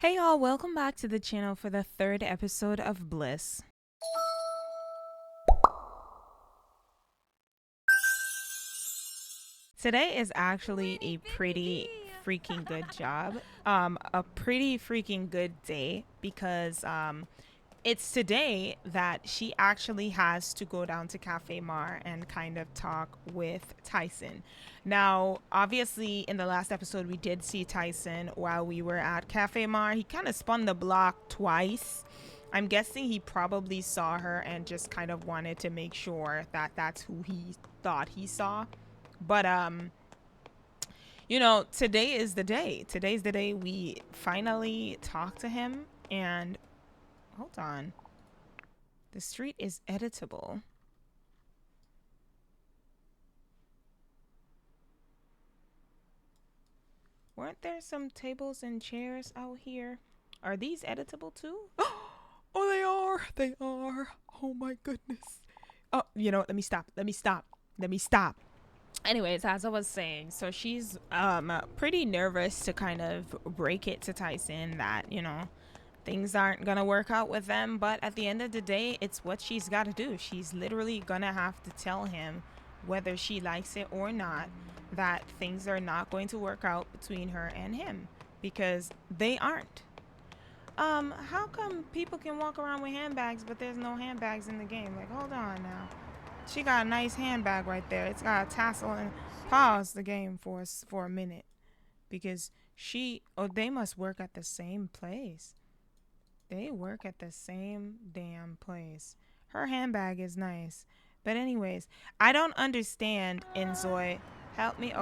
Hey y'all, welcome back to the channel for the third episode of Bliss. Today is actually a pretty freaking good job. A pretty freaking good day because it's today that she actually has to go down to Cafe Mar and kind of talk with Tyson. Now, obviously, in the last episode, we did see Tyson while we were at Cafe Mar. He kind of spun the block twice. I'm guessing he probably saw her and just kind of wanted to make sure that that's who he thought he saw. But today is the day. Today's the day we finally talk to him. And hold on, the street is editable. Weren't there some tables and chairs out here? Are these editable too? Oh, they are. They are. Oh my goodness. Oh, you know what? Let me stop. Anyways, as I was saying, so she's pretty nervous to kind of break it to Tyson that, things aren't gonna work out with them, but at the end of the day, it's what she's got to do. She's literally gonna have to tell him, whether she likes it or not, that things are not going to work out between her and him, because they aren't. How come people can walk around with handbags but there's no handbags in the game? Like, hold on now. She got a nice handbag right there. It's got a tassel. And pause the game for us for a minute, because they must work at the same place. They work at the same damn place. Her handbag is nice. But anyways, I don't understand, inZoi. Help me.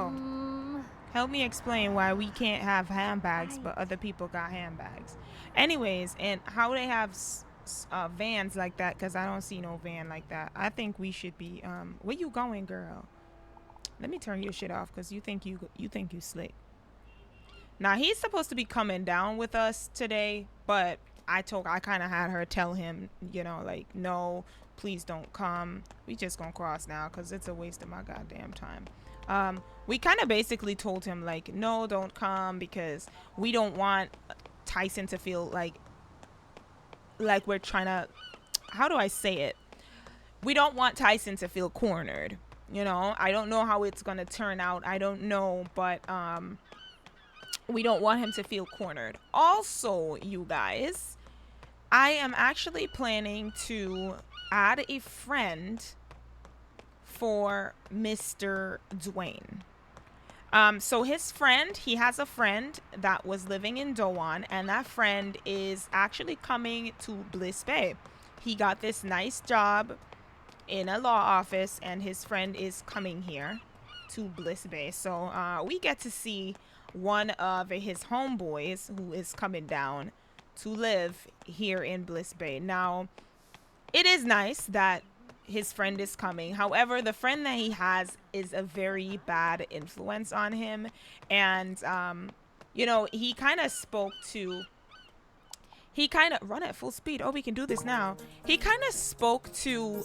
Help me explain why we can't have handbags but other people got handbags. Anyways, and how they have vans like that, because I don't see no van like that. I think we should be where you going, girl? Let me turn your shit off, because you think you slick. Now he's supposed to be coming down with us today, but I kind of had her tell him, like, no, please don't come. We just gonna cross now because it's a waste of my goddamn time. We kind of basically told him, like, no, don't come, because we don't want Tyson to feel like we're trying to, how do I say it? We don't want Tyson to feel cornered. I don't know how it's gonna turn out. I don't know, but we don't want him to feel cornered. Also, you guys, I am actually planning to add a friend for Mr. Dwayne. So his friend, he has a friend that was living in Doan, and that friend is actually coming to Bliss Bay. He got this nice job in a law office, and his friend is coming here to Bliss Bay. So we get to see one of his homeboys who is coming down to live here in Bliss Bay. Now, it is nice that his friend is coming. However, the friend that he has is a very bad influence on him. And, he kind of run at full speed. Oh, we can do this now. He kind of spoke to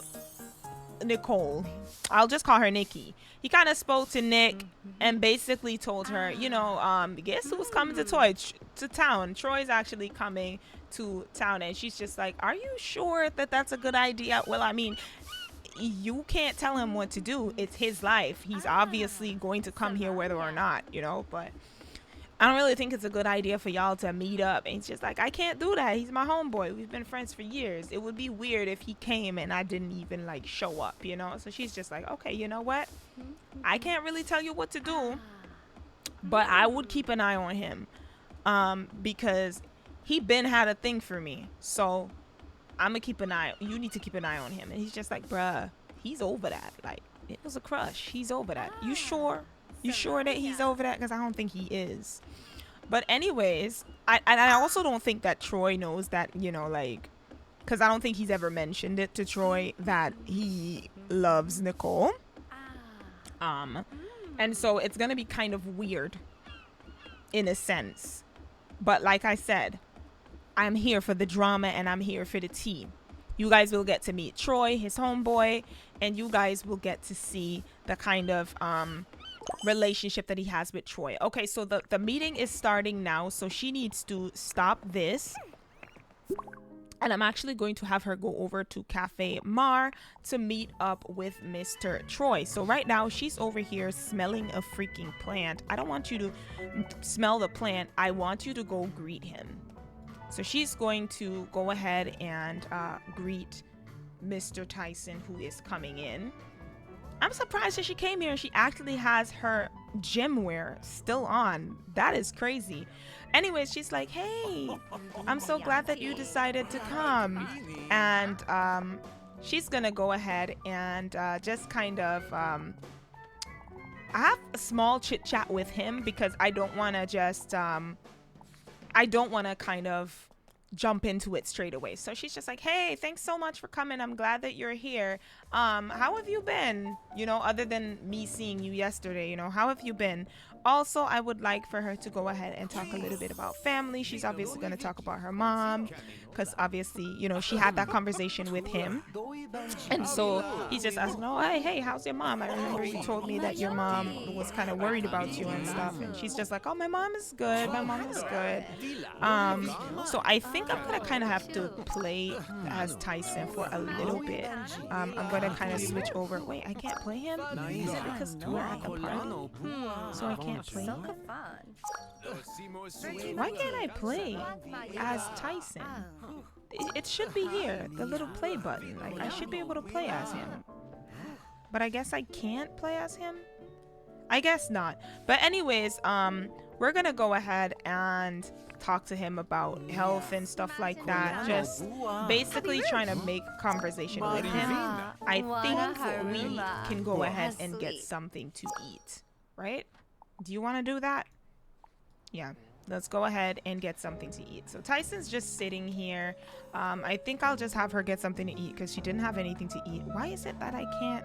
Nicole. I'll just call her Nikki. He kind of spoke to Nick and basically told her, guess who's coming to town? Troy's actually coming to town. And she's just like, are you sure that that's a good idea? Well, I mean, you can't tell him what to do. It's his life. He's obviously going to come here whether or not, but I don't really think it's a good idea for y'all to meet up. And it's just like, I can't do that. He's my homeboy. We've been friends for years. It would be weird if he came and I didn't even show up, So she's just like, okay, you know what? I can't really tell you what to do, but I would keep an eye on him, because he been had a thing for me. So I'm gonna keep an eye. You need to keep an eye on him. And he's just like, bruh, he's over that. Like, it was a crush. He's over that. You sure? You sure that he's over that? Because I don't think he is. But anyways, I also don't think that Troy knows that, because I don't think he's ever mentioned it to Troy that he loves Nicole. And so it's gonna be kind of weird in a sense. But like I said, I'm here for the drama and I'm here for the tea. You guys will get to meet Troy, his homeboy, and you guys will get to see the kind of relationship that he has with Troy. Okay, so the meeting is starting now, so she needs to stop this. And I'm actually going to have her go over to Cafe Mar to meet up with Mr. Troy. So right now she's over here smelling a freaking plant. I don't want you to smell the plant. I want you to go greet him. So she's going to go ahead and greet Mr. Tyson, who is coming in. I'm surprised that she came here and she actually has her gym wear still on. That is crazy. Anyways, she's like, hey, I'm so glad that you decided to come. And she's gonna go ahead and just kind of have a small chit chat with him, because I don't want to just I don't want to kind of jump into it straight away. So she's just like, hey, thanks so much for coming. I'm glad that you're here. How have you been? You know, other than me seeing you yesterday, you know, how have you been? Also, I would like for her to go ahead and talk a little bit about family. She's obviously going to talk about her mom, because obviously, you know, she had that conversation with him. And so he's just asking, oh, hey, how's your mom? I remember you told me that your mom was kind of worried about you and stuff. And she's just like, oh, my mom is good. My mom is good. So I think I'm going to kind of have to play as Tyson for a little bit. I'm going to kind of switch over. Wait, I can't play him? Is it because we're at the party? So I can't play him? Why can't I play as Tyson? It should be here, the little play button. Like, I should be able to play as him. But I guess I can't play as him? I guess not. But anyways, we're gonna go ahead and talk to him about health and stuff like that. Just basically trying to make conversation with him. I think we can go ahead and get something to eat, right? Do you want to do that? Yeah, let's go ahead and get something to eat. So Tyson's just sitting here. I think I'll just have her get something to eat because she didn't have anything to eat. Why is it that I can't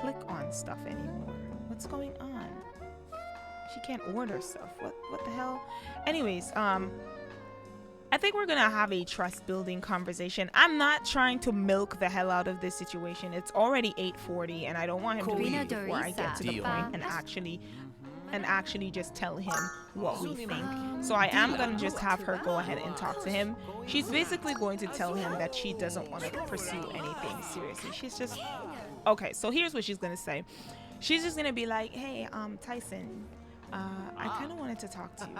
click on stuff anymore? What's going on? She can't order stuff. What the hell? Anyways, I think we're gonna have a trust building conversation. I'm not trying to milk the hell out of this situation. It's already 8:40 and I don't want him to leave before I get to the point and actually just tell him what we think. So I am gonna just have her go ahead and talk to him. She's basically going to tell him that she doesn't want to pursue anything seriously. She's just okay. So here's what she's gonna say. She's just gonna be like, hey, Tyson, I kind of wanted to talk to you.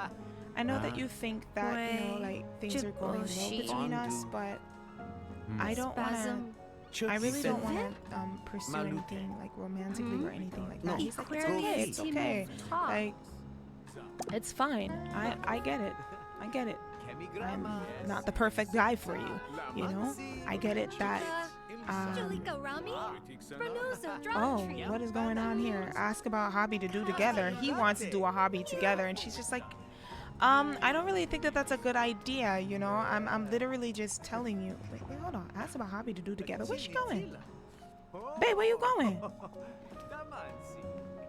I know that you think that, you know, like things are going well between us, but I don't want to, I really don't want to pursue anything like romantically or anything like that. He's like, it's okay. Like, it's fine. I get it. I get it. I'm not the perfect guy for you, you know? I get it that, oh, what is going on here? Ask about a hobby to do together. He wants to do a hobby together, and she's just like, I don't really think that that's a good idea, you know? I'm literally just telling you. Wait, hold on. Ask about a hobby to do together. Where's she going? Babe, where you going?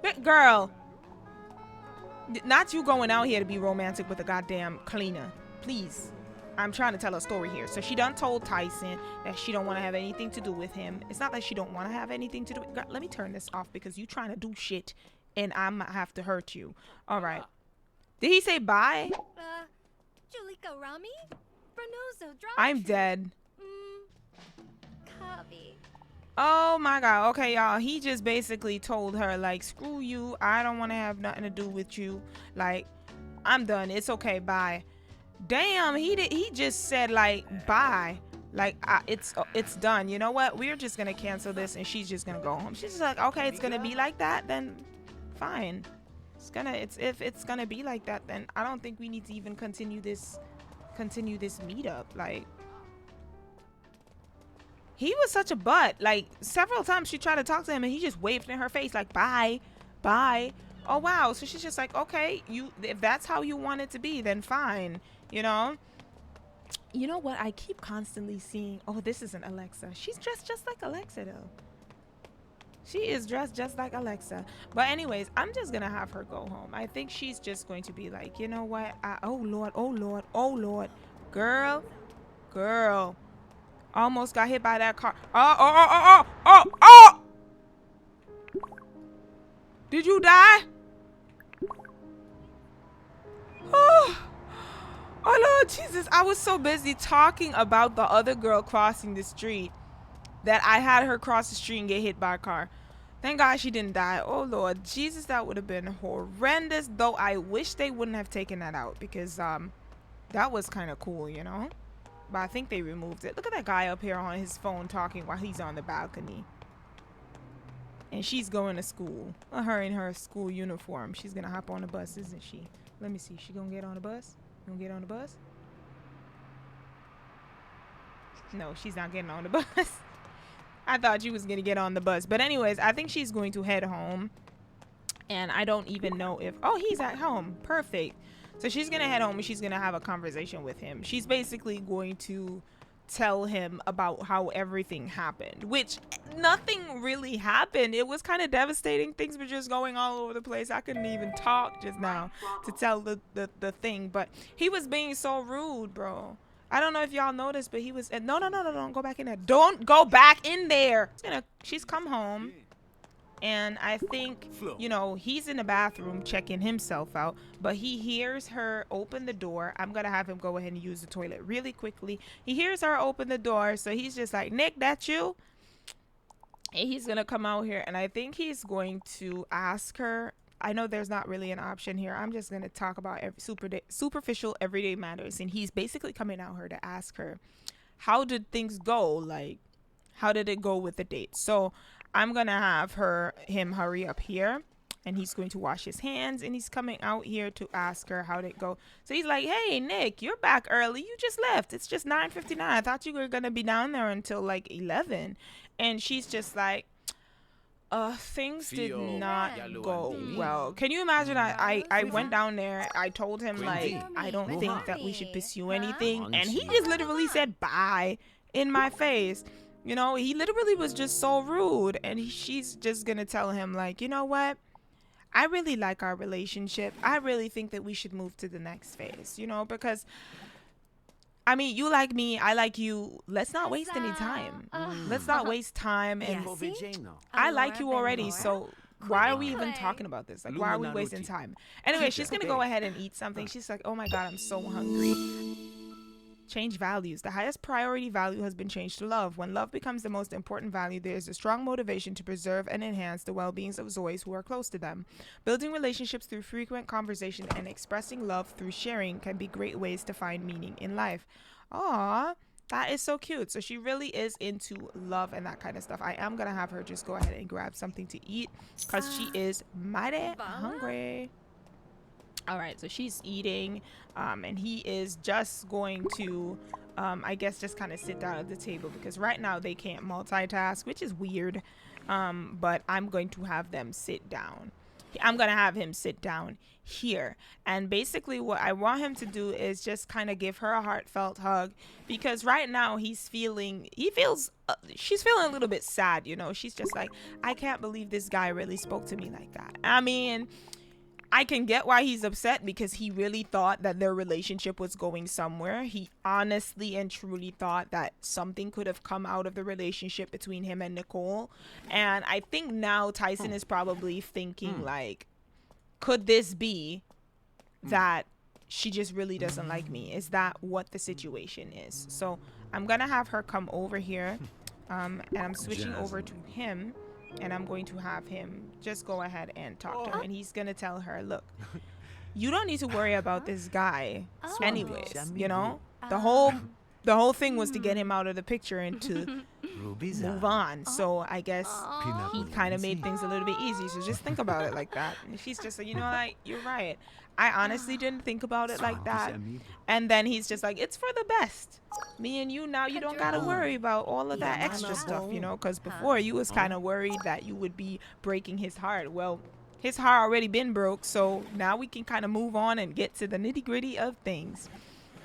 Wait, girl. Not you going out here to be romantic with a goddamn cleaner. Please. I'm trying to tell a story here. So she done told Tyson that she don't want to have anything to do with him. It's not that she don't want to have anything to do with. God, let me turn this off because you trying to do shit and I might have to hurt you. All right. Did he say bye? I'm dead. Oh my god. Okay, y'all. He just basically told her, like, screw you. I don't want to have nothing to do with you. Like, I'm done. It's okay. Bye. Damn, he just said, like, bye. Like, it's done. You know what? We're just gonna cancel this and she's just gonna go home. She's just like, okay, it's gonna be like that, then fine. If it's gonna be like that, then I don't think we need to even continue this meetup. Like, he was such a butt. Like, several times she tried to talk to him and he just waved in her face like, bye. Oh wow. So she's just like, okay, if that's how you want it to be, then fine. You know what? I keep constantly seeing, oh, this isn't Alexa. She's dressed just like Alexa though. She is dressed just like Alexa. But anyways, I'm just gonna have her go home. I think she's just going to be like, you know what? Oh Lord. Girl. Almost got hit by that car. Oh. Did you die? Oh, Lord Jesus. I was so busy talking about the other girl crossing the street that I had her cross the street and get hit by a car. Thank God she didn't die. Oh, Lord Jesus, that would have been horrendous. Though I wish they wouldn't have taken that out because that was kind of cool, you know? But I think they removed it. Look at that guy up here on his phone talking while he's on the balcony. And she's going to school. Her in her school uniform. She's going to hop on the bus, isn't she? Let me see. She going to get on the bus? Gonna get on the bus? No, she's not getting on the bus. I thought she was going to get on the bus. But anyways, I think she's going to head home. And I don't even know if... Oh, he's at home. Perfect. So she's going to head home and she's going to have a conversation with him. She's basically going to tell him about how everything happened, which nothing really happened. It was kind of devastating. Things were just going all over the place. I couldn't even talk just now to tell the thing, but he was being so rude, bro. I don't know if y'all noticed, but he was no, don't go back in there. Don't go back in there. She's come home. And I think, you know, he's in the bathroom checking himself out, but he hears her open the door. I'm going to have him go ahead and use the toilet really quickly. He hears her open the door, so he's just like, Nick, that's you? And he's going to come out here, and I think he's going to ask her. I know there's not really an option here. I'm just going to talk about superficial everyday matters, and he's basically coming out here to ask her, how did things go? Like, how did it go with the date? So I'm going to have him hurry up here, and he's going to wash his hands, and he's coming out here to ask her how did it go. So he's like, hey, Nick, you're back early. You just left. It's just 9:59. I thought you were going to be down there until like 11. And she's just like, things did not go well. Can you imagine? I went down there. I told him, like, I don't think that we should pursue anything. And he just literally said bye in my face. You know, he literally was just so rude. And she's just going to tell him, like, you know what? I really like our relationship. I really think that we should move to the next phase, you know, because, I mean, you like me. I like you. Let's not waste any time. Let's not waste time. And I like you already. So why are we even talking about this? Like, why are we wasting time? Anyway, she's going to go ahead and eat something. She's like, oh, my God, I'm so hungry. Change values. The highest priority value has been changed to love. When love becomes the most important value, there is a strong motivation to preserve and enhance the well-beings of Zois who are close to them. Building relationships through frequent conversation and expressing love through sharing can be great ways to find meaning in life. Aww, that is so cute. So she really is into love and that kind of stuff. I am going to have her just go ahead and grab something to eat because she is mighty hungry. All right, so she's eating, and he is just going to, I guess, just kind of sit down at the table because right now they can't multitask, which is weird, but I'm going to have them sit down. I'm going to have him sit down here, and basically what I want him to do is just kind of give her a heartfelt hug because right now she's feeling a little bit sad, you know. She's just like, I can't believe this guy really spoke to me like that. I mean, I can get why he's upset because he really thought that their relationship was going somewhere. He honestly and truly thought that something could have come out of the relationship between him and Nicole. And I think now Tyson is probably thinking like, could this be that she just really doesn't like me? Is that what the situation is? So I'm going to have her come over here, and I'm switching over to him. And I'm going to have him just go ahead and talk to her. And he's going to tell her, look, you don't need to worry about this guy anyways, you know? The whole thing was to get him out of the picture and to move on. So I guess he kind of made things a little bit easy. So just think about it like that. And she's just like, you know, like, you're right. I honestly didn't think about it like that. And then he's just like, it's for the best. Me and you now, you don't got to worry about all of that extra stuff, you know, because before you was kind of worried that you would be breaking his heart. Well, his heart already been broke. So now we can kind of move on and get to the nitty gritty of things.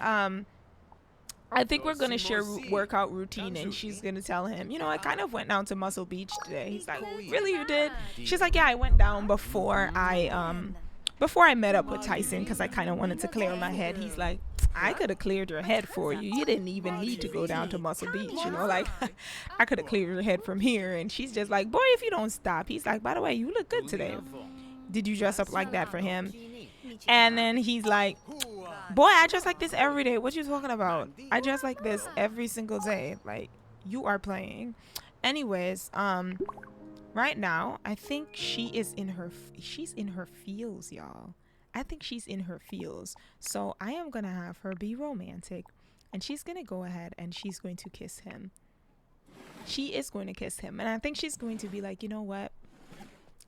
I think we're going to share workout routine, and she's going to tell him, you know, I kind of went down to Muscle Beach today. He's like, really, you did? She's like, yeah, I went down before I met up with Tyson because I kind of wanted to clear my head. He's like, I could have cleared your head for you. You didn't even need to go down to Muscle Beach, you know, like I could have cleared your head from here. And she's just like, boy, if you don't stop. He's like, by the way, you look good today. Did you dress up like that for him? And then he's like, boy, I dress like this every day. What you talking about? I dress like this every single day. Like, you are playing. Anyways, right now, I think she's in her feels, y'all. I think she's in her feels. So I am gonna have her be romantic, and she's gonna go ahead and she's going to kiss him. She is going to kiss him, and I think she's going to be like, you know what?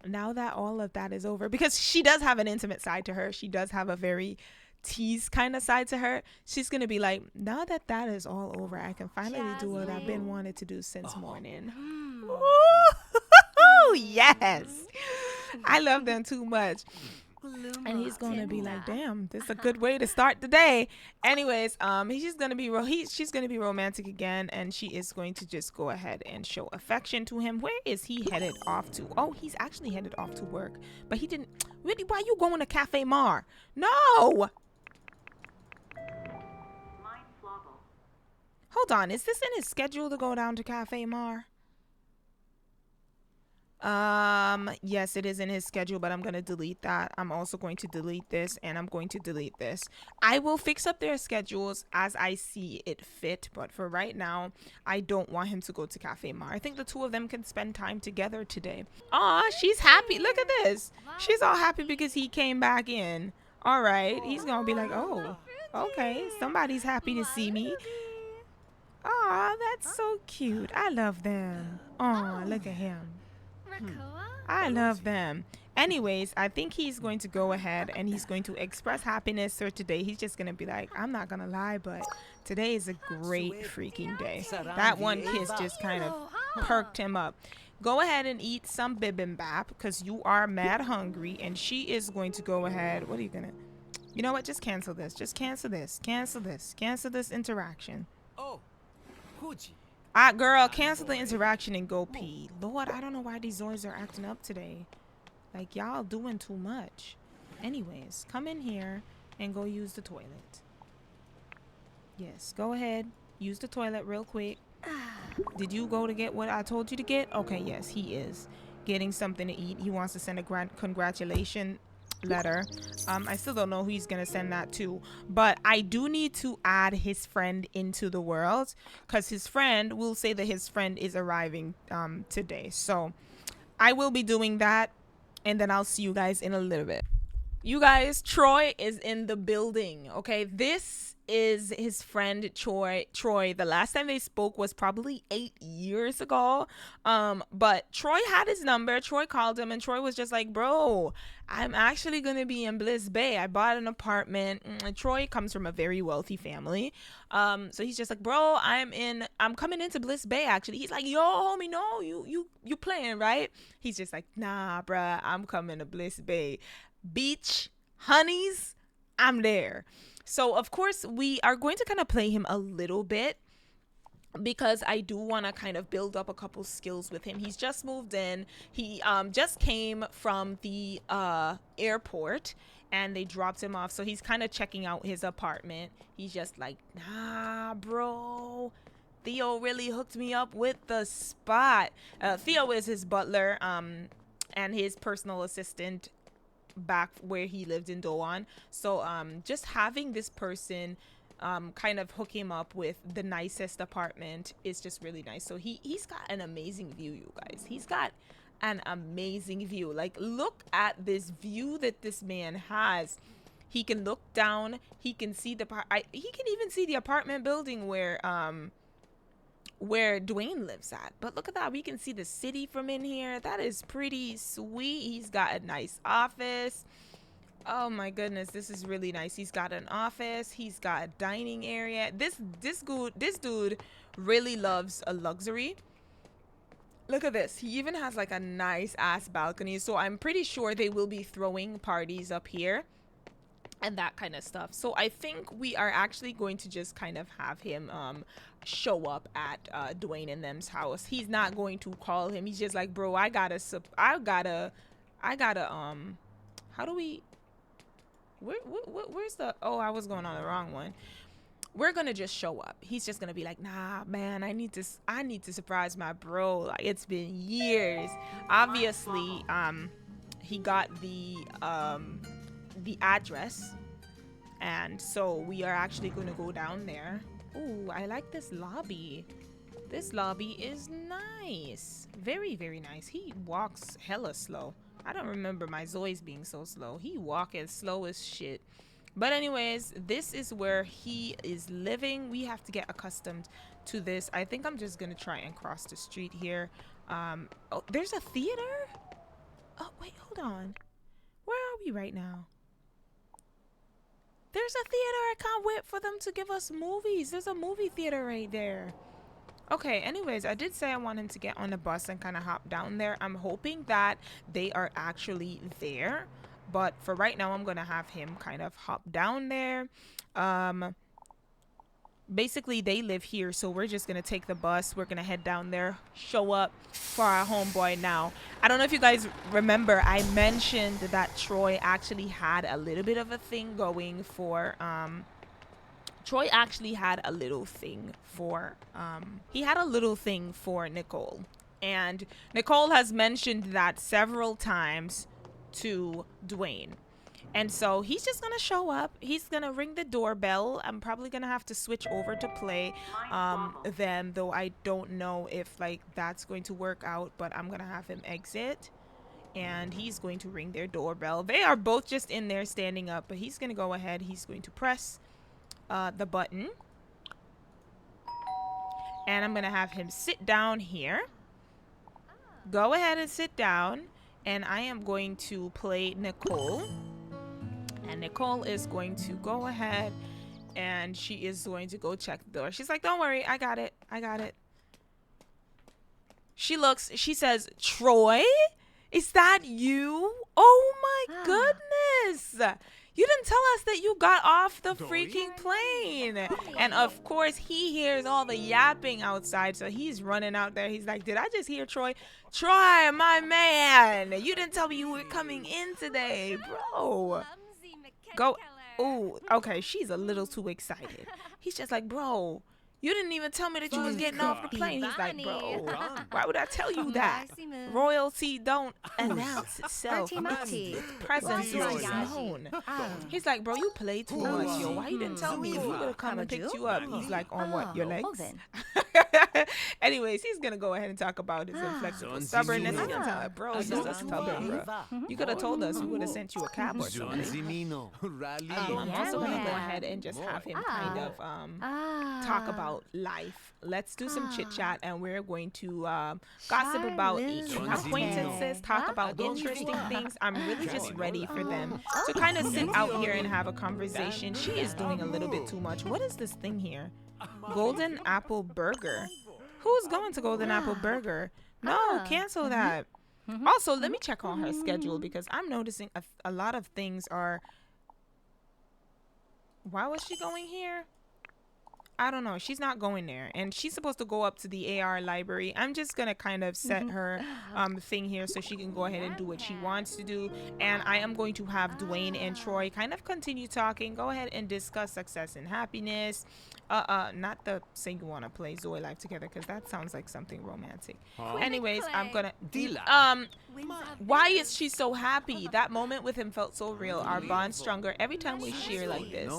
Now that all of that is over, because she does have an intimate side to her. She does have a very tease kind of side to her. She's gonna be like, now that that is all over, I can finally do what I've been wanting to do since morning. Ooh, yes, I love them too much. And he's gonna be like, damn, this is a good way to start the day. Anyways, she's gonna be romantic again, and she is going to just go ahead and show affection to him. Where is he headed off to? Oh, he's actually headed off to work, but he didn't really. Why you going to Cafe Mar? No. Hold on, is this in his schedule to go down to Cafe Mar? Yes, it is in his schedule, but I'm going to delete that. I'm also going to delete this, and I'm going to delete this. I will fix up their schedules as I see it fit, but for right now, I don't want him to go to Cafe Mar. I think the two of them can spend time together today. Aw, she's happy. Look at this. She's all happy because he came back in. All right, he's going to be like, oh, okay, somebody's happy to see me. Aw, that's so cute. I love them. Aw, look at him. I love them. Anyways, I think he's going to go ahead and he's going to express happiness for today. He's just going to be like, I'm not going to lie, but today is a great freaking day. That one kiss just kind of perked him up. Go ahead and eat some bibimbap because you are mad hungry, and she is going to go ahead. What are you going to? You know what? Just cancel this. Just cancel this. Cancel this. Cancel this interaction. Oh, girl, cancel the interaction and go pee. Lord, I don't know why these Zois are acting up today. Like, y'all doing too much. Anyways, come in here and go use the toilet. Yes, go ahead. Use the toilet real quick. Did you go to get what I told you to get? Okay, yes, he is getting something to eat. He wants to send a congratulation letter. I still don't know who he's gonna send that to, but I do need to add his friend into the world because his friend will say that his friend is arriving today. So I will be doing that, and then I'll see you guys in a little bit. You guys, Troy is in the building. Okay, this is his friend Troy. The last time they spoke was probably 8 years ago. But Troy had his number. Troy called him, and Troy was just like, bro, I'm actually gonna be in Bliss Bay. I bought an apartment. And Troy comes from a very wealthy family. So he's just like, bro, I'm coming into Bliss Bay actually. He's like, yo, homie, no, you playing, right? He's just like, nah, bruh, I'm coming to Bliss Bay. Beach, honeys, I'm there. So of course we are going to kind of play him a little bit because I do want to kind of build up a couple skills with him. He's just moved in. He just came from the airport and they dropped him off, so he's kind of checking out his apartment. He's just like, nah, bro, Theo really hooked me up with the spot. Theo is his butler and his personal assistant back where he lived in Doan. So just having this person kind of hook him up with the nicest apartment is just really nice. So he's got an amazing view, you guys. He's got an amazing view. Like, look at this view that this man has. He can look down, he can see he can even see the apartment building where Dwayne lives at. But look at that, we can see the city from in here. That is pretty sweet. He's got a nice office. Oh my goodness, this is really nice. He's got an office, he's got a dining area. This dude really loves a luxury. Look at this, he even has like a nice ass balcony. So I'm pretty sure they will be throwing parties up here and that kind of stuff. So I think we are actually going to just kind of have him show up at Dwayne and them's house. He's not going to call him. He's just like, bro, I gotta how do we, where's the, oh, I was going on the wrong one. We're gonna just show up. He's just gonna be like, nah, man, I need to surprise my bro. Like, it's been years. Obviously, he got the address, and so we are actually going to go down there. Ooh, I like this lobby. This lobby is nice. Very, very nice. He walks hella slow. I don't remember my Zoi's being so slow. He walk as slow as shit. But anyways, this is where he is living. We have to get accustomed to this. I think I'm just going to try and cross the street here. Oh, there's a theater? Oh, wait, hold on. Where are we right now? There's a theater. I can't wait for them to give us movies. There's a movie theater right there. Okay, anyways, I did say I want him to get on the bus and kind of hop down there. I'm hoping that they are actually there. But for right now, I'm going to have him kind of hop down there. Basically, they live here, so we're just going to take the bus. We're going to head down there, show up for our homeboy now. I don't know if you guys remember, I mentioned that Troy actually had a little bit of a thing going for... Troy actually had a little thing for... he had a little thing for Nicole. And Nicole has mentioned that several times to Dwayne. And so he's just gonna show up. He's gonna ring the doorbell. I'm probably gonna have to switch over to play then, though I don't know if like that's going to work out, but I'm gonna have him exit and he's going to ring their doorbell. They are both just in there standing up, but he's gonna go ahead. He's going to press the button and I'm gonna have him sit down here. Go ahead and sit down, and I am going to play Nicole. And Nicole is going to go ahead and she is going to go check the door. She's like, don't worry, I got it. I got it. She looks, she says, Troy, is that you? Oh my goodness. You didn't tell us that you got off the freaking plane. And of course, he hears all the yapping outside. So he's running out there. He's like, did I just hear Troy? Troy, my man. You didn't tell me you were coming in today, bro. Go. Oh, okay. She's a little too excited. He's just like, bro, you didn't even tell me that you was getting off the plane. He's like, bro, why would I tell you that? Royalty don't announce itself. Its presence is known. He's like, bro, you play too much, yo. Why you didn't tell me if we would have come and picked you up? He's like, on what, your legs? Anyways, he's gonna go ahead and talk about his inflexible stubbornness. He's gonna tell her, bro, you're so stubborn, bro. You could have told us. We would have sent you a cab or something. I'm also gonna go ahead and just have him kind of talk about life. Let's do some chit chat, and we're going to gossip about acquaintances, talk about interesting things. I'm really just ready for them to kind of sit out here and have a conversation. She is doing a little bit too much. What is this thing here? Golden Apple Burger. Who's going to Golden Apple Burger? No, cancel that. Also, let me check on her schedule because I'm noticing a lot of things are... Why was she going here? I don't know. She's not going there. And she's supposed to go up to the AR library. I'm just going to kind of set her thing here so she can go ahead and do what she wants to do. And I am going to have Dwayne and Troy kind of continue talking. Go ahead and discuss success and happiness. Not the say you want to play Zoe Life together because that sounds like something romantic. Anyways, I'm going to... why is she so happy? That moment with him felt so real. Our bond stronger every time we share like this.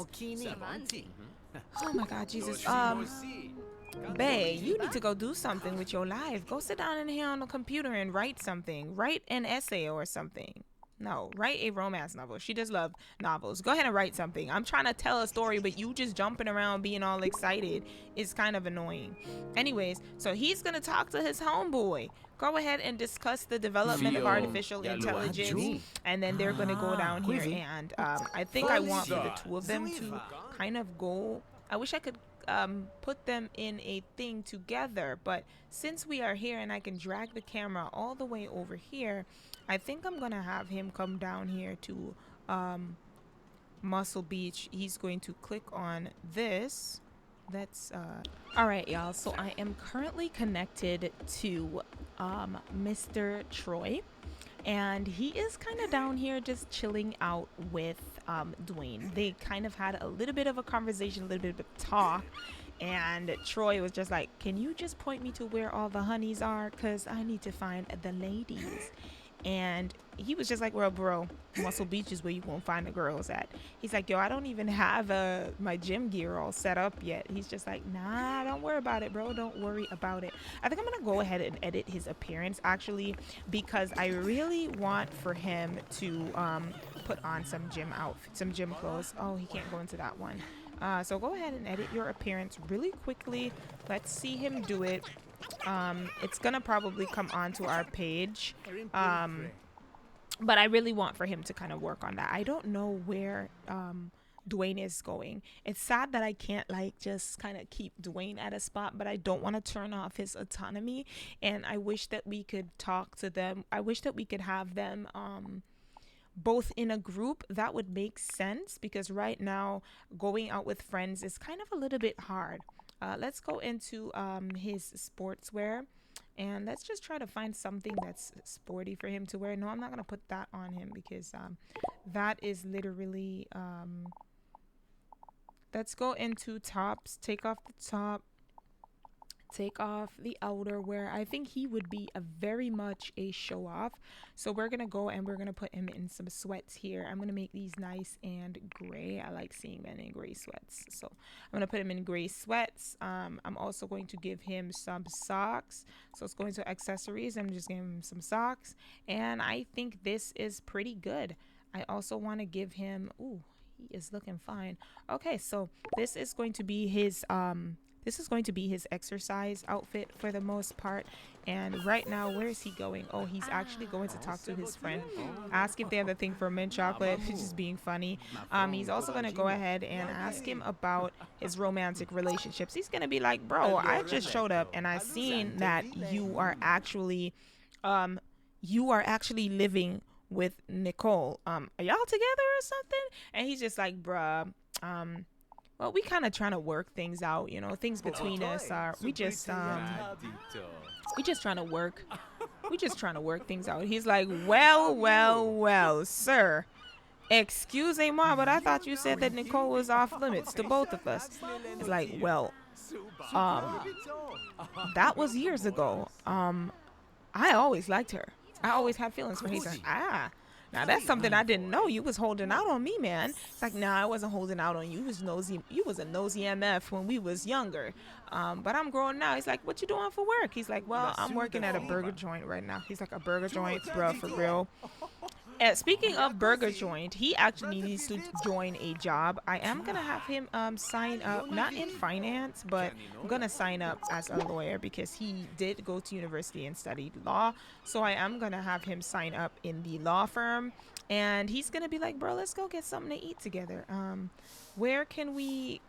Oh my God, Jesus. Bae, you need to go do something with your life. Go sit down in here on the computer and write something. Write an essay or something. No, write a romance novel. She does love novels. Go ahead and write something. I'm trying to tell a story, but you just jumping around being all excited is kind of annoying. Anyways, so he's going to talk to his homeboy. Go ahead and discuss the development of artificial intelligence. And then they're going to go down here. And I think I want for the two of them to kind of go. I wish I could put them in a thing together. But since we are here and I can drag the camera all the way over here, I think I'm going to have him come down here to Muscle Beach. He's going to click on this. That's all right, y'all. So I am currently connected to Mr. Troy, and he is kind of down here just chilling out with Dwayne. They kind of had a little bit of a conversation, a little bit of talk, and Troy was just like, can you just point me to where all the honeys are, because I need to find the ladies. And he was just like, well, bro, Muscle Beach is where you won't find the girls at. He's like, yo, I don't even have my gym gear all set up yet. He's just like, nah, don't worry about it, bro. Don't worry about it. I think I'm going to go ahead and edit his appearance, actually, because I really want for him to put on some gym outfit, some gym clothes. Oh, he can't go into that one. So go ahead and edit your appearance really quickly. Let's see him do it. It's gonna probably come onto our page, but I really want for him to kind of work on that. I don't know where Dwayne is going. It's sad that I can't like just kind of keep Dwayne at a spot, but I don't want to turn off his autonomy, and I wish that we could talk to them. I wish that we could have them both in a group. That would make sense, because right now going out with friends is kind of a little bit hard. Let's go into his sportswear, and let's just try to find something that's sporty for him to wear. No, I'm not going to put that on him, because that is literally... let's go into tops. Take off the top. Take off the outerwear. I think he would be very much a show off. So we're going to go and we're going to put him in some sweats here. I'm going to make these nice and gray. I like seeing men in gray sweats. So I'm going to put him in gray sweats. I'm also going to give him some socks. So it's going to accessories. I'm just giving him some socks. And I think this is pretty good. I also want to give him... Ooh, he is looking fine. Okay, so this is going to be his... This is going to be his exercise outfit for the most part. And right now, where is he going? Oh, he's actually going to talk to his friend. Ask if they have a thing for mint chocolate. He's just being funny. He's also going to go ahead and ask him about his romantic relationships. He's going to be like, bro, I just showed up and I seen that you are actually living with Nicole. Are y'all together or something? And he's just like, bruh, well, we kind of trying to work things out, you know. Things between us are we just trying to work. We just trying to work things out. He's like, well, sir. Excusez-moi, but I thought you said that Nicole was off limits to both of us. It's like, well, that was years ago. I always liked her. I always had feelings for her. He's like, now that's something I didn't know. You was holding out on me, man. It's like, nah, I wasn't holding out on you. You was nosy. You was a nosy MF when we was younger. But I'm grown now. He's like, what you doing for work? He's like, well, I'm working at a burger joint right now. He's like, a burger joint, bro, for real. Speaking of burger joint, he actually needs to join a job. I am gonna have him sign up, not in finance, but I'm gonna sign up as a lawyer, because he did go to university and studied law. So I am gonna have him sign up in the law firm, and he's gonna be like, bro, let's go get something to eat together. Where can we...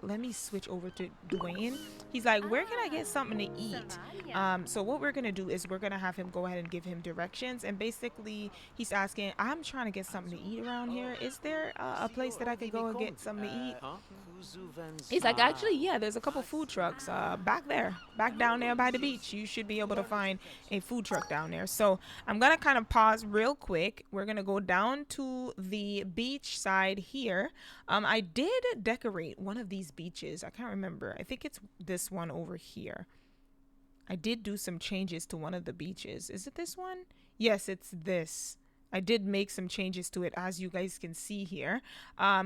Let me switch over to Dwayne. He's like, where can I get something to eat? So what we're going to do is we're going to have him go ahead and give him directions. And basically, he's asking, I'm trying to get something to eat around here. Is there a place that I could go and get something to eat? He's like, actually, yeah, there's a couple food trucks back there, back down there by the beach. You should be able to find a food truck down there. So I'm going to kind of pause real quick. We're going to go down to the beach side here. I did decorate one of these beaches. I can't remember. I think it's this one over here. I did do some changes to one of the beaches. Is it this one? Yes, it's this. I did make some changes to it, as you guys can see here.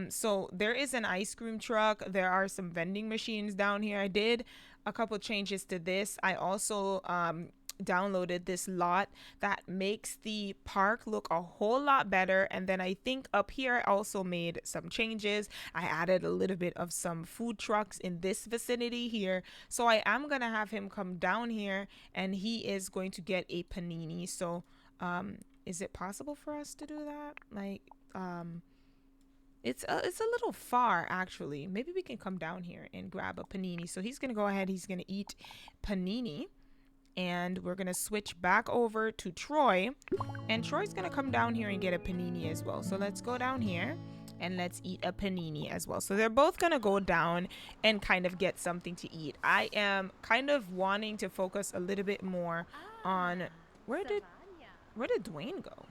So there is an ice cream truck. There are some vending machines down here. I did a couple changes to this. I also downloaded this lot that makes the park look a whole lot better. And then I think up here I also made some changes. I added a little bit of some food trucks in this vicinity here. So I am gonna have him come down here, and he is going to get a panini. So is it possible for us to do that? Like, it's a little far, actually. Maybe we can come down here and grab a panini. So he's gonna go ahead, he's gonna eat panini, and we're gonna switch back over to Troy, and Troy's gonna come down here and get a panini as well. So let's go down here and let's eat a panini as well. So they're both gonna go down and kind of get something to eat. I am kind of wanting to focus a little bit more on where did Dwayne go?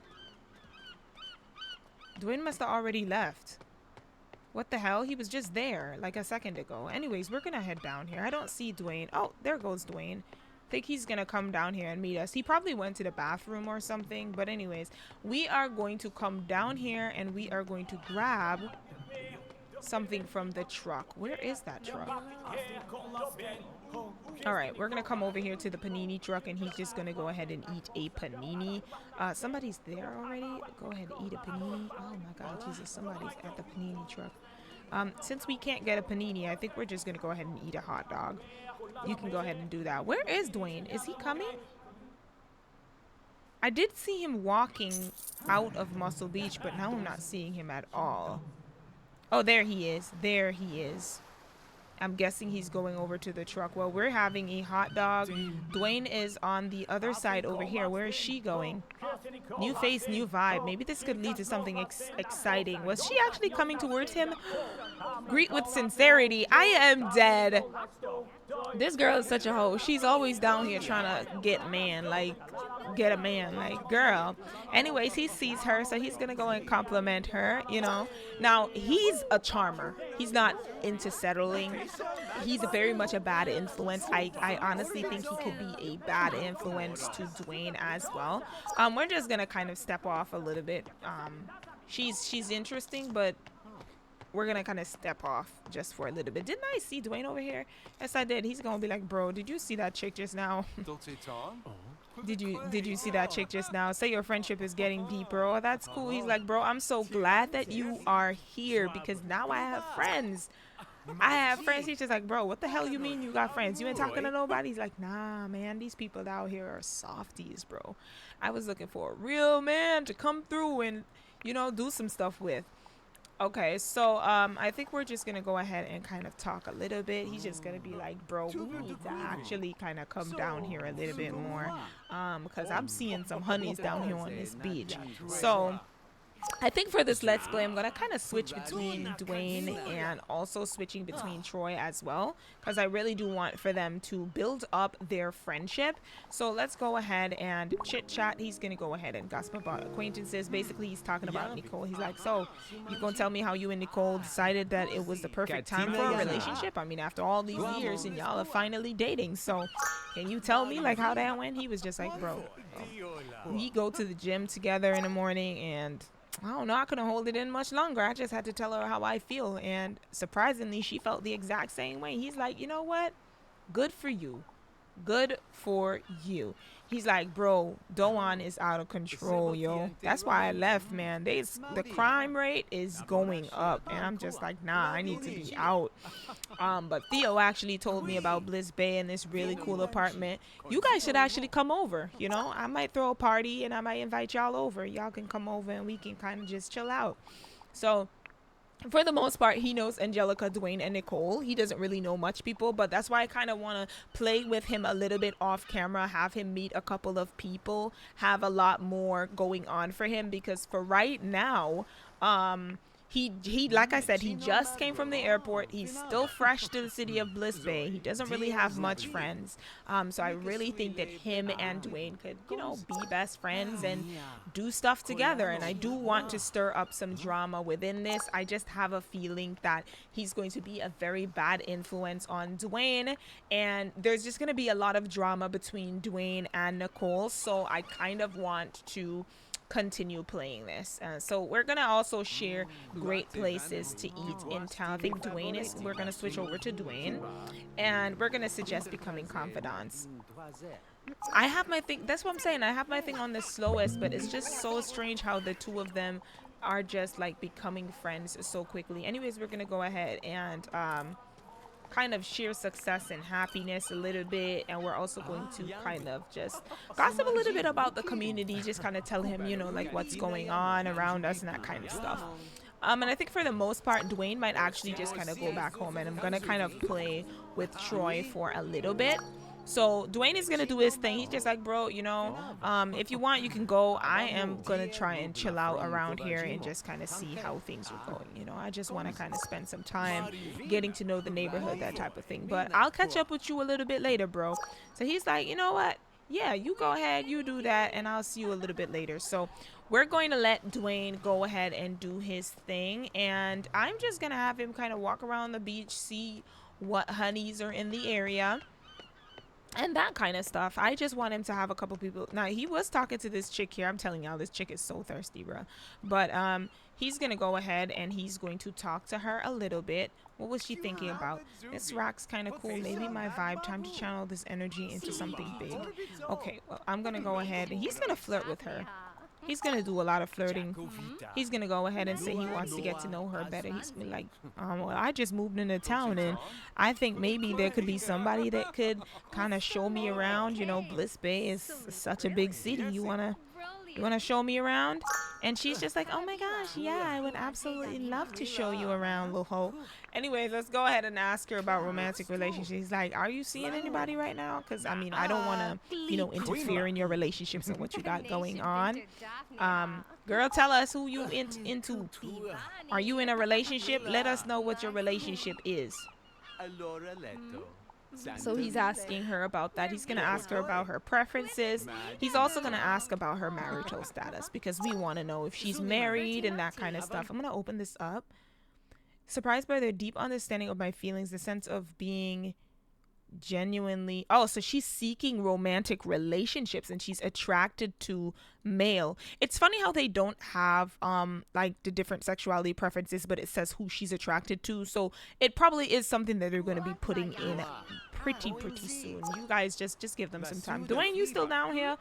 Dwayne must have already left. What the hell? He was just there like a second ago. Anyways, we're gonna head down here. I don't see Dwayne. Oh, there goes Dwayne. think he's gonna come down here and meet us. He probably went to the bathroom or something, but anyways, we are going to come down here and we are going to grab something from the truck. Where is that truck? All right, we're gonna come over here to the panini truck and he's just gonna go ahead and eat a panini. Somebody's there already. Go ahead and eat a panini. Oh my god, Jesus, somebody's at the panini truck. Since we can't get a panini, I think we're just gonna go ahead and eat a hot dog. You can go ahead and do that. Where is Dwayne? Is he coming? I did see him walking out of Muscle Beach, but now I'm not seeing him at all. Oh, there he is. There he is. I'm guessing he's going over to the truck. Well, we're having a hot dog. Dwayne is on the other side over here. Where is she going? New face, new vibe. Maybe this could lead to something exciting. Was she actually coming towards him? Greet with sincerity. I am dead. This girl is such a hoe. She's always down here trying to get a man. Like, girl. Anyways, he sees her, so he's gonna go and compliment her, you know. Now, he's a charmer. He's not into settling. He's very much a bad influence. I honestly think he could be a bad influence to Dwayne as well. We're just gonna kind of step off a little bit. She's interesting, but we're gonna kind of step off just for a little bit. Didn't I see Dwayne over here? Yes, I did. He's gonna be like, bro, did you see that chick just now? Did you see that chick just now? Say your friendship is getting deeper. Oh, that's cool. He's like, bro, I'm so glad that you are here because now I have friends. I have friends. He's just like, bro, what the hell you mean you got friends? You ain't talking to nobody? He's like, nah, man, these people out here are softies, bro. I was looking for a real man to come through and, you know, do some stuff with. Okay, so I think we're just gonna go ahead and kind of talk a little bit. He's just gonna be like, bro, we need to actually kind of come down here a little bit more because I'm seeing some honeys down here on this beach. So I think for this Let's Play, I'm going to kind of switch between Dwayne and also switching between Troy as well, because I really do want for them to build up their friendship. So let's go ahead and chit chat. He's going to go ahead and gossip about acquaintances. Basically, he's talking about Nicole. He's like, so you going to tell me how you and Nicole decided that it was the perfect time for a relationship? I mean, after all these years and y'all are finally dating. So can you tell me like how that went? He was just like, bro, we go to the gym together in the morning and I don't know, I couldn't hold it in much longer. I just had to tell her how I feel. And surprisingly, she felt the exact same way. He's like, you know what? Good for you. Good for you. He's like, bro, Doan is out of control, yo. That's why I left, man. The crime rate is going up. And I'm just like, nah, I need to be out. But Theo actually told me about Bliss Bay and this really cool apartment. You guys should actually come over, you know. I might throw a party and I might invite y'all over. Y'all can come over and we can kind of just chill out. So for the most part, he knows Angelica, Dwayne, and Nicole. He doesn't really know much people, but that's why I kind of want to play with him a little bit off camera, have him meet a couple of people, have a lot more going on for him, because for right now, he like I said, he just came from the airport. He's still fresh to the city of Bliss Bay. He doesn't really have much friends. So I really think that him and Dwayne could, you know, be best friends and do stuff together. And I do want to stir up some drama within this. I just have a feeling that he's going to be a very bad influence on Dwayne. And there's just going to be a lot of drama between Dwayne and Nicole. So I kind of want to continue playing this. So we're gonna also share great places to eat in town. I think we're gonna switch over to Dwayne and we're gonna suggest becoming confidants. I have my thing, that's what I'm saying, I have my thing on the slowest, but it's just so strange how the two of them are just like becoming friends so quickly. Anyways, we're gonna go ahead and kind of share success and happiness a little bit, and we're also going to kind of just gossip a little bit about the community, just kind of tell him, you know, like what's going on around us and that kind of stuff. And I think for the most part, Dwayne might actually just kind of go back home, and I'm gonna kind of play with Troy for a little bit. So Dwayne is gonna do his thing. He's just like, bro, you know, if you want, you can go. I am gonna try and chill out around here and just kind of see how things are going. You know, I just want to kind of spend some time getting to know the neighborhood, that type of thing. But I'll catch up with you a little bit later, bro. So he's like, you know what? Yeah, you go ahead, you do that, and I'll see you a little bit later. So we're going to let Dwayne go ahead and do his thing, and I'm just gonna have him kind of walk around the beach, see what honeys are in the area. and that kind of stuff. I just want him to have a couple people. Now he was talking to this chick here. I'm telling y'all, this chick is so thirsty, bro. But he's gonna go ahead and he's going to talk to her a little bit. What was she thinking about? This rock's kind of cool. Maybe my vibe. Time to channel this energy into something big. Okay, well, I'm gonna go ahead and he's gonna flirt with her. He's gonna do a lot of flirting. He's gonna go ahead and say he wants to get to know her better. He's gonna be like, well, I just moved into town and I think maybe there could be somebody that could kind of show me around. You know, Bliss Bay is such a big city. You wanna show me around? And she's just like, oh my gosh, yeah, I would absolutely love to show you around, little hoe. Anyways, let's go ahead and ask her about romantic relationships. He's like, are you seeing anybody right now? Because I mean, I don't want to, you know, interfere in your relationships and what you got going on. Girl, tell us who you into. Are you in a relationship? Let us know what your relationship is. So he's asking her about that. He's going to ask her about her preferences. He's also going to ask about her marital status because we want to know if she's married and that kind of stuff. I'm going to open this up. Surprised by their deep understanding of my feelings, the sense of being genuinely, so she's seeking romantic relationships and she's attracted to male. It's funny how they don't have like the different sexuality preferences, but it says who she's attracted to, so it probably is something that they're going to be putting in pretty soon. You guys just give them some time. Dwayne, you still down here?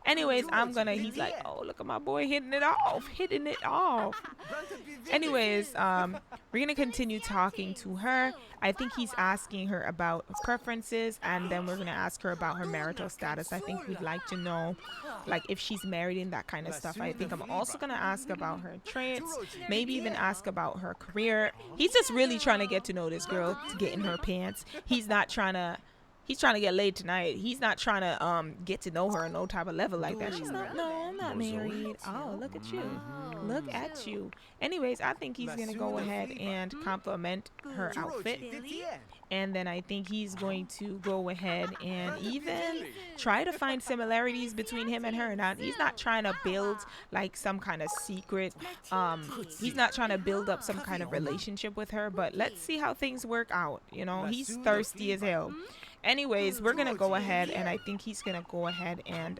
Anyways, he's like, oh, look at my boy hitting it off. Anyways, we're going to continue talking to her. I think he's asking her about preferences, and then we're going to ask her about her marital status. I think we'd like to know, like, if she's married and that kind of stuff. I think I'm also going to ask about her traits, maybe even ask about her career. He's just really trying to get to know this girl to get in her pants. He's trying to get laid tonight. He's not trying to get to know her on no type of level like that. She's not, no, I'm not married. Oh, look at you. Look at you. Anyways, I think he's going to go ahead and compliment her outfit. And then I think he's going to go ahead and even try to find similarities between him and her. Now, he's not trying to build like some kind of secret. He's not trying to build up some kind of relationship with her. But let's see how things work out. You know, he's thirsty as hell. Anyways, we're going to go ahead, and I think he's going to go ahead and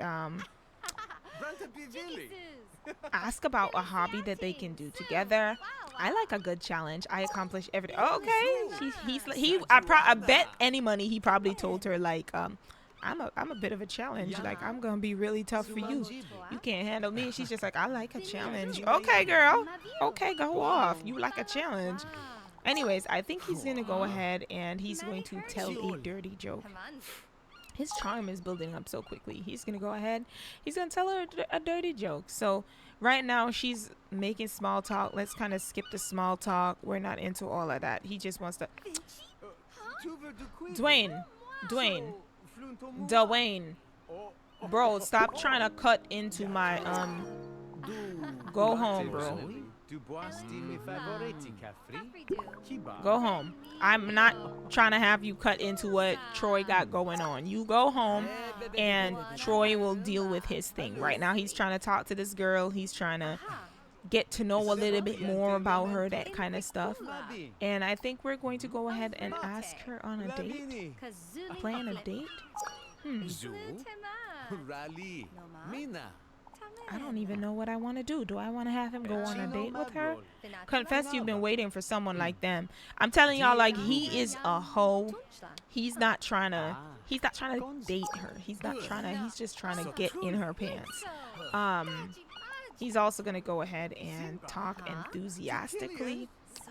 ask about a hobby that they can do together. I like a good challenge. I accomplish everything. Oh, okay. I bet any money he probably told her, like, I'm a bit of a challenge. Like, I'm going to be really tough for you. You can't handle me. And she's just like, I like a challenge. Okay, girl. Okay, go off. You like a challenge. Anyways, I think he's going to go ahead and he's going to tell a dirty joke. His charm is building up so quickly. He's going to go ahead. He's going to tell her a dirty joke. So right now she's making small talk. Let's kind of skip the small talk. We're not into all of that. He just wants to... Dwayne. Bro, stop trying to cut into my... Go home, bro. Go home. I'm not trying to have you cut into what Troy got going on. You go home and Troy will deal with his thing. Right now he's trying to talk to this girl. He's trying to get to know a little bit more about her, that kind of stuff. And I think we're going to go ahead and ask her on a date. Plan a date? I don't even know what I want to do. Do I want to have him go on a date with her? Confess you've been waiting for someone like them. I'm telling y'all, like, he is a hoe. He's not trying to date her. He's just trying to get in her pants. He's also going to go ahead and talk enthusiastically.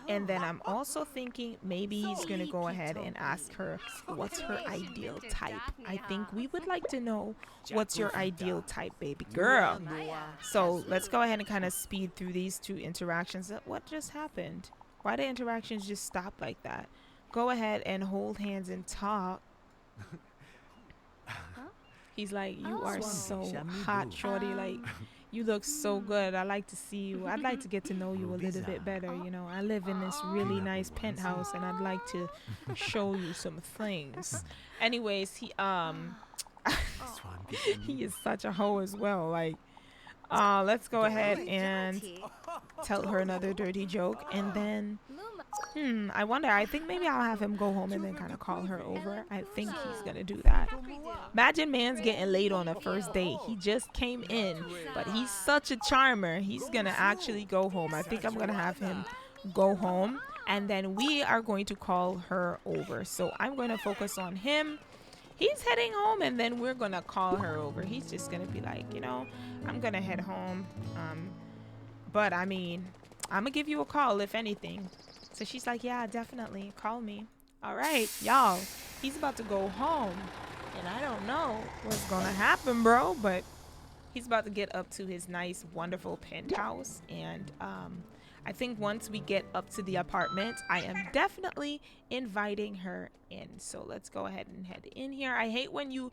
And then I'm also thinking maybe he's going to go ahead and ask her what's her ideal type. I think we would like to know what's your ideal type, baby girl. So let's go ahead and kind of speed through these two interactions. What just happened? Why the interactions just stop like that? Go ahead and hold hands and talk. He's like, you are so hot, shorty. Like, you look so good. I like to see you. I'd like to get to know you a little bit better. You know, I live in this really nice penthouse and I'd like to show you some things. Anyways, he he is such a hoe as well. Like, let's go ahead and tell her another dirty joke, and then I wonder. I think maybe I'll have him go home and then kind of call her over. I think he's gonna do that. Imagine man's getting late on a first date. He just came in, but he's such a charmer. He's gonna actually go home. I think I'm gonna have him go home, and then we are going to call her over. So I'm going to focus on him. He's heading home, and then we're gonna call her over. He's just gonna be like, you know, I'm gonna head home. But I mean, I'm gonna give you a call if anything. So she's like, yeah, definitely call me. All right, y'all, he's about to go home, and I don't know what's gonna happen, bro, but he's about to get up to his nice, wonderful penthouse. And I think once we get up to the apartment, I am definitely inviting her in. So let's go ahead and head in here. I hate when you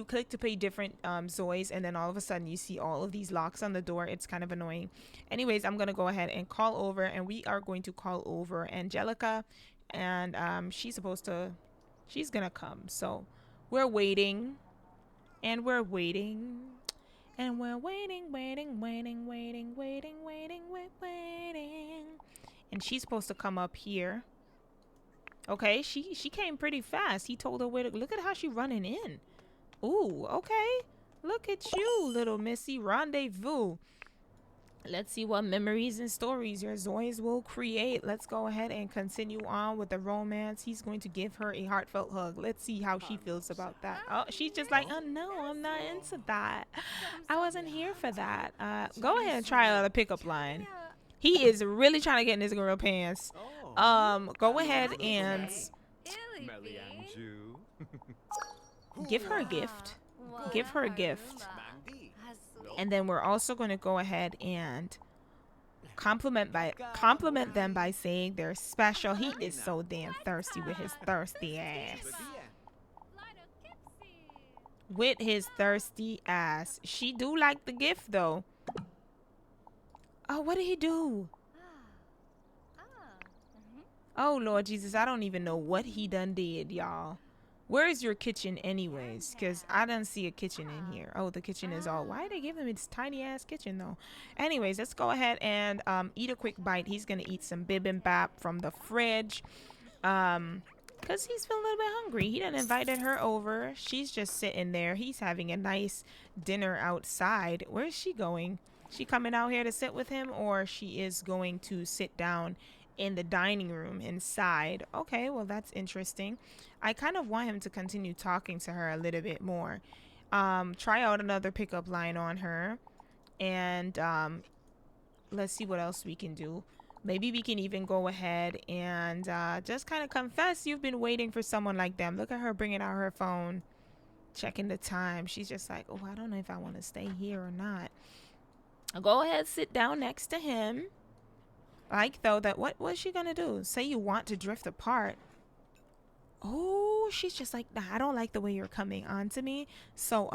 click to pay different Zois and then all of a sudden you see all of these locks on the door. It's kind of annoying. Anyways, I'm gonna go ahead and call over, and we are going to call over Angelica, and she's gonna come. So we're waiting, and we're waiting, and we're waiting, and she's supposed to come up here. Okay, she came pretty fast. He told her where to. Look at how she running in. Ooh, okay. Look at you, little missy. Rendezvous. Let's see what memories and stories your Zois will create. Let's go ahead and continue on with the romance. He's going to give her a heartfelt hug. Let's see how she feels about that. Oh, she's just like, oh no, I'm not into that. I wasn't here for that. Go ahead and try out a pickup line. He is really trying to get in his girl pants. Go ahead and give her a gift. Give her a gift. And then we're also going to go ahead and compliment them by saying they're special. He is so damn thirsty with his thirsty ass. With his thirsty ass. She do like the gift though. Oh, what did he do? Oh, Lord Jesus, I don't even know what he done did, y'all. Where is your kitchen anyways? Because I don't see a kitchen in here. Oh, the kitchen is all... Why did they give him this tiny-ass kitchen, though? Anyways, let's go ahead and eat a quick bite. He's going to eat some bibimbap from the fridge. Because he's feeling a little bit hungry. He done invited her over. She's just sitting there. He's having a nice dinner outside. Where is she going? She coming out here to sit with him? Or she is going to sit down in the dining room inside? Okay, well, that's interesting. I kind of want him to continue talking to her a little bit more. Try out another pickup line on her, and let's see what else we can do. Maybe we can even go ahead and just kind of confess you've been waiting for someone like them. Look at her bringing out her phone, checking the time. She's just like, oh, I don't know if I want to stay here or not. I'll go ahead, sit down next to him. Like, though, that what's she gonna do? Say you want to drift apart. Oh, she's just like, nah, I don't like the way you're coming on to me. So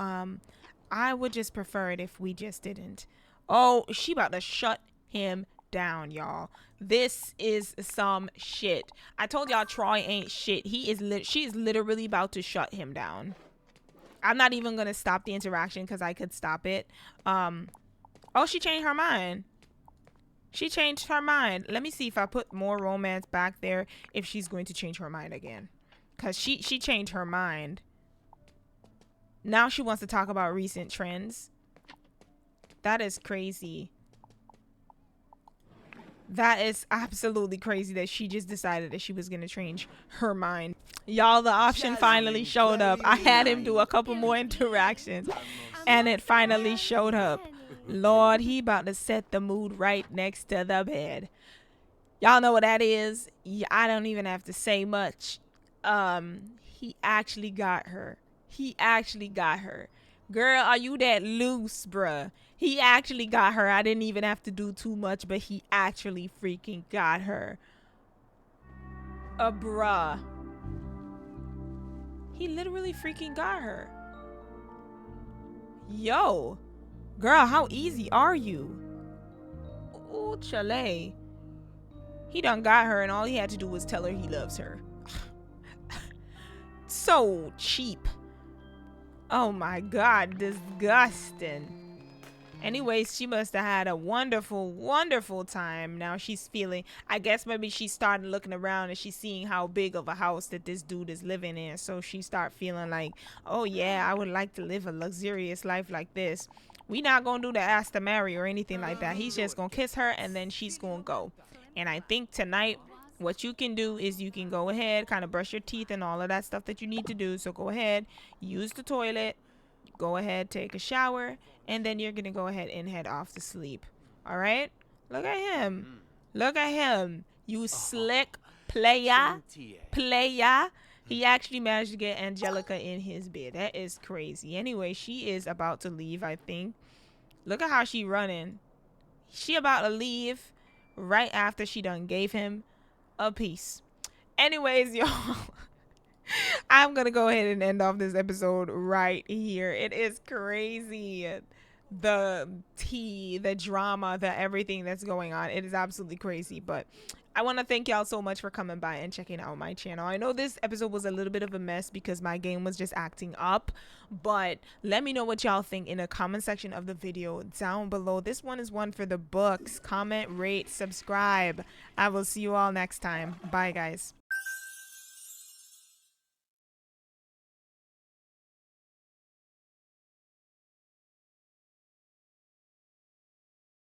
I would just prefer it if we just didn't. Oh, she about to shut him down, y'all. This is some shit. I told y'all Troy ain't shit. She is literally about to shut him down. I'm not even gonna stop the interaction because I could stop it. Oh, she changed her mind. She changed her mind. Let me see if I put more romance back there, if she's going to change her mind again. Because she changed her mind. Now she wants to talk about recent trends. That is crazy. That is absolutely crazy that she just decided that she was going to change her mind. Y'all, the option finally showed up. I had him do a couple more interactions, and it finally showed up. Lord, he about to set the mood right next to the bed. Y'all know what that is? Yeah, I don't even have to say much. He actually got her. He actually got her. Girl, are you that loose, bruh? He actually got her. I didn't even have to do too much, but he actually freaking got her. Bruh. He literally freaking got her. Yo. Girl, how easy are you? Ooh, Chale. He done got her, and all he had to do was tell her he loves her. So cheap. Oh my God, disgusting. Anyways, she must have had a wonderful, wonderful time. Now she's feeling, I guess maybe she started looking around and she's seeing how big of a house that this dude is living in. So she start feeling like, oh yeah, I would like to live a luxurious life like this. We not gonna do the ask to marry or anything like that. He's just gonna kiss her and then she's gonna go. And I think tonight what you can do is you can go ahead, kind of brush your teeth and all of that stuff that you need to do. So go ahead, use the toilet, go ahead, take a shower, and then you're gonna go ahead and head off to sleep. All right? Look at him. Look at him. You slick playa. Playa. He actually managed to get Angelica in his bed. That is crazy. Anyway, she is about to leave, I think. Look at how she running. She about to leave right after she done gave him a piece. Anyways, y'all. I'm gonna go ahead and end off this episode right here. It is crazy. The tea, the drama, the everything that's going on. It is absolutely crazy. But I want to thank y'all so much for coming by and checking out my channel. I know this episode was a little bit of a mess because my game was just acting up. But let me know what y'all think in the comment section of the video down below. This one is one for the books. Comment, rate, subscribe. I will see you all next time. Bye, guys.